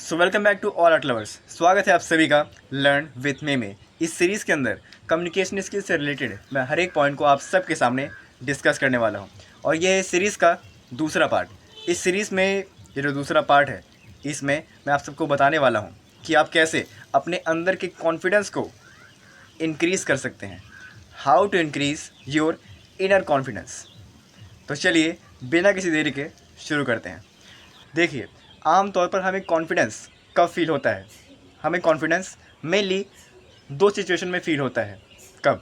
So welcome back to all art lovers. स्वागत है आप सभी का लर्न विथ मे में। इस सीरीज़ के अंदर कम्युनिकेशन स्किल से रिलेटेड मैं हर एक पॉइंट को आप सबके सामने डिस्कस करने वाला हूं और ये है सीरीज़ का दूसरा पार्ट। इस सीरीज़ में ये जो दूसरा पार्ट है, इसमें मैं आप सबको बताने वाला हूं कि आप कैसे अपने अंदर के कॉन्फिडेंस को इंक्रीज़ कर सकते हैं। How to increase your inner confidence. तो चलिए बिना किसी देरी के शुरू करते हैं। देखिए, आम तौर पर हमें कॉन्फिडेंस कब फील होता है? हमें कॉन्फिडेंस मेनली दो सिचुएशन में फील होता है। कब?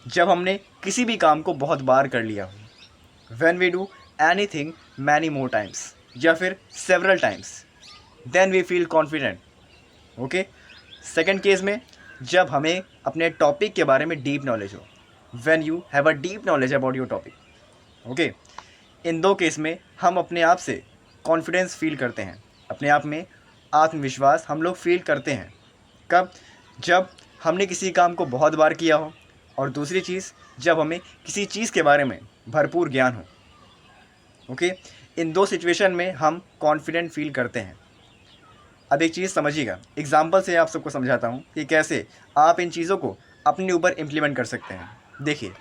जब हमने किसी भी काम को बहुत बार कर लिया हो, when we do anything many more times या फिर several times, then we feel confident. Okay. Second case में जब हमें अपने टॉपिक के बारे में डीप नॉलेज हो, when you have a deep knowledge about your topic. Okay. इन दो केस में हम अपने आप से कॉन्फिडेंस फील करते हैं, अपने आप में आत्मविश्वास हम लोग फील करते हैं। कब? जब हमने किसी काम को बहुत बार किया हो, और दूसरी चीज़ जब हमें किसी चीज़ के बारे में भरपूर ज्ञान हो। ओके। इन दो सिचुएशन में हम कॉन्फिडेंट फील करते हैं। अब एक चीज़ समझिएगा, एग्जाम्पल से आप सबको समझाता हूँ कि कैसे आप इन चीज़ों को अपने ऊपर इम्प्लीमेंट कर सकते हैं। देखिए,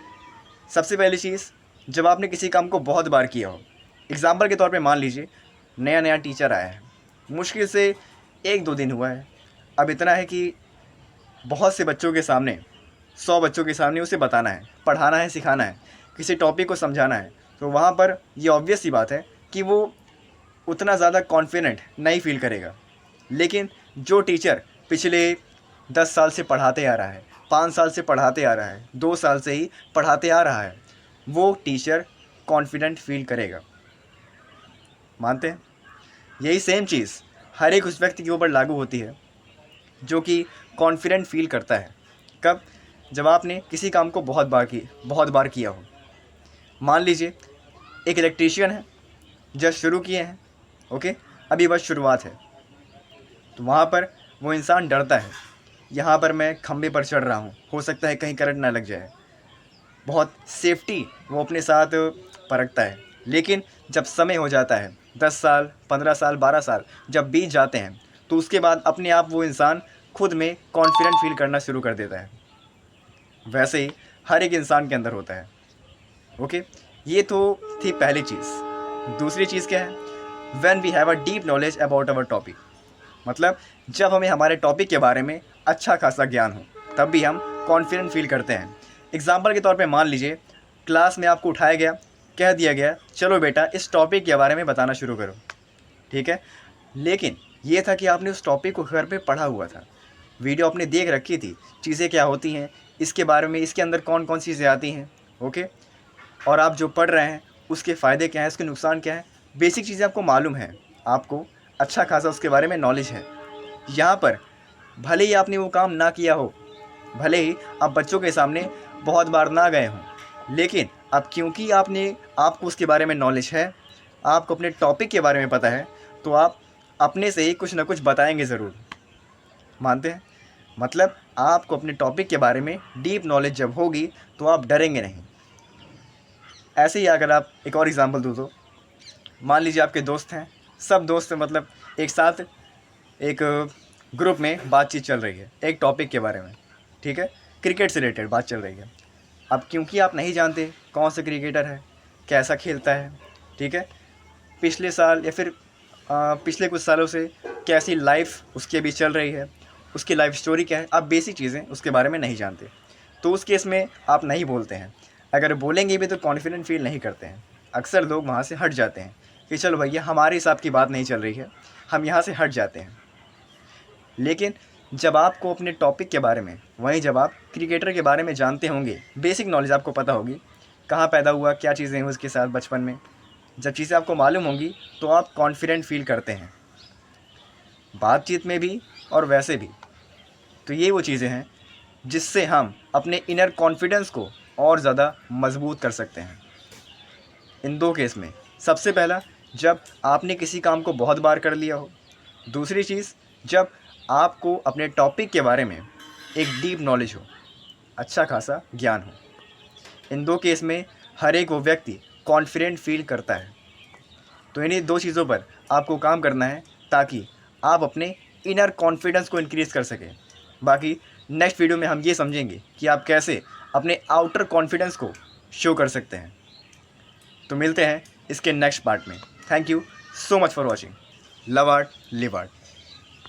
सबसे पहली चीज़, जब आपने किसी काम को बहुत बार किया हो, एग्जाम्पल के तौर पे मान लीजिए नया नया टीचर आया है, मुश्किल से 1-2 दिन हुआ है। अब इतना है कि बहुत से बच्चों के सामने, 100 बच्चों के सामने उसे बताना है, पढ़ाना है, सिखाना है, किसी टॉपिक को समझाना है। तो वहाँ पर ये ऑब्वियस सी बात है कि वो उतना ज़्यादा कॉन्फिडेंट नहीं फील करेगा। लेकिन जो टीचर पिछले 10 साल से पढ़ाते आ रहा है, 5 साल से पढ़ाते आ रहा है, 2 साल से ही पढ़ाते आ रहा है, वो टीचर कॉन्फिडेंट फील करेगा। मानते हैं? यही सेम चीज़ हर एक उस व्यक्ति के ऊपर लागू होती है जो कि कॉन्फिडेंट फील करता है। कब? जब आपने किसी काम को बहुत बार किया हो। मान लीजिए एक इलेक्ट्रीशियन है, जस्ट शुरू किए हैं। ओके, अभी बस शुरुआत है। तो वहाँ पर वो इंसान डरता है, यहाँ पर मैं खंबे पर चढ़ रहा हूँ, हो सकता है कहीं करंट ना लग जाए। बहुत सेफ्टी वो अपने साथ परखता है। लेकिन जब समय हो जाता है, 10 साल, 15 साल, 12 साल जब बीत जाते हैं, तो उसके बाद अपने आप वो इंसान खुद में कॉन्फिडेंट फील करना शुरू कर देता है। वैसे ही हर एक इंसान के अंदर होता है। ओके, ये तो थी पहली चीज़। दूसरी चीज़ क्या है? When we have a deep knowledge about our topic. मतलब जब हमें हमारे टॉपिक के बारे में अच्छा खासा ज्ञान हो, तब भी हम कॉन्फिडेंट फील करते हैं। एग्जाम्पल के तौर पे मान लीजिए क्लास में आपको उठाया गया, कह दिया गया चलो बेटा इस टॉपिक के बारे में बताना शुरू करो। ठीक है, लेकिन ये था कि आपने उस टॉपिक को घर पे पढ़ा हुआ था, वीडियो आपने देख रखी थी, चीज़ें क्या होती हैं इसके बारे में, इसके अंदर कौन कौन सी चीज़ें आती हैं। ओके, और आप जो पढ़ रहे हैं उसके फ़ायदे क्या हैं, उसके नुकसान क्या हैं, बेसिक चीज़ें आपको मालूम है, आपको अच्छा खासा उसके बारे में नॉलेज है। यहाँ पर भले ही आपने वो काम ना किया हो, भले ही आप बच्चों के सामने बहुत बार ना गए हों, लेकिन अब क्योंकि आपको उसके बारे में नॉलेज है, आपको अपने टॉपिक के बारे में पता है, तो आप अपने से ही कुछ ना कुछ बताएंगे ज़रूर। मानते हैं? मतलब आपको अपने टॉपिक के बारे में डीप नॉलेज जब होगी तो आप डरेंगे नहीं। ऐसे ही अगर आप एक और एग्ज़ाम्पल दूँ तो मान लीजिए आपके दोस्त हैं, सब दोस्त मतलब एक साथ एक ग्रुप में बातचीत चल रही है एक टॉपिक के बारे में। ठीक है, क्रिकेट से रिलेटेड बात चल रही है। अब क्योंकि आप नहीं जानते कौन सा क्रिकेटर है, कैसा खेलता है, ठीक है, पिछले साल या फिर पिछले कुछ सालों से कैसी लाइफ उसकी अभी चल रही है, उसकी लाइफ स्टोरी क्या है, आप बेसिक चीज़ें उसके बारे में नहीं जानते, तो उस केस में आप नहीं बोलते हैं। अगर बोलेंगे भी तो कॉन्फिडेंट फील नहीं करते हैं। अक्सर लोग वहाँ से हट जाते हैं कि चलो भैया हमारे हिसाब की बात नहीं चल रही है, हम यहाँ से हट जाते हैं। लेकिन जब आपको अपने टॉपिक के बारे में, वहीं जब आप क्रिकेटर के बारे में जानते होंगे, बेसिक नॉलेज आपको पता होगी, कहाँ पैदा हुआ, क्या चीज़ें हुई उसके साथ बचपन में, जब चीज़ें आपको मालूम होंगी तो आप कॉन्फिडेंट फील करते हैं, बातचीत में भी और वैसे भी। तो ये वो चीज़ें हैं जिससे हम अपने इनर कॉन्फिडेंस को और ज़्यादा मजबूत कर सकते हैं। इन दो केस में, सबसे पहला जब आपने किसी काम को बहुत बार कर लिया हो, दूसरी चीज़ जब आपको अपने टॉपिक के बारे में एक डीप नॉलेज हो, अच्छा खासा ज्ञान हो। इन दो केस में हर एक वो व्यक्ति कॉन्फिडेंट फील करता है। तो इन्हीं दो चीज़ों पर आपको काम करना है ताकि आप अपने इनर कॉन्फिडेंस को इंक्रीज़ कर सकें। बाकी नेक्स्ट वीडियो में हम ये समझेंगे कि आप कैसे अपने आउटर कॉन्फिडेंस को शो कर सकते हैं। तो मिलते हैं इसके नेक्स्ट पार्ट में। Thank you so much for watching. Love art, live art.